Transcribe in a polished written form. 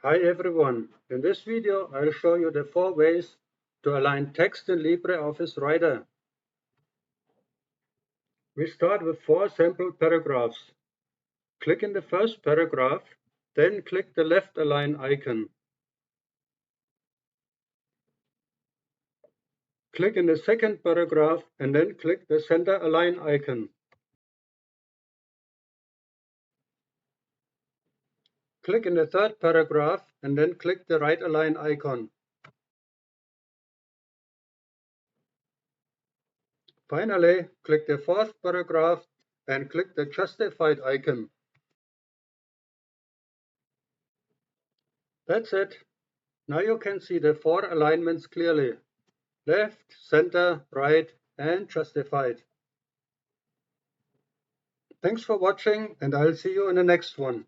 Hi everyone, in this video I'll show you the 4 ways to align text in LibreOffice Writer. We start with 4 sample paragraphs. Click in the first paragraph, then click the left align icon. Click in the second paragraph and then click the center align icon. Click in the third paragraph and then click the right align icon. Finally, click the fourth paragraph and click the justified icon. That's it. Now you can see the 4 alignments clearly: left, center, right, and justified. Thanks for watching, and I'll see you in the next one.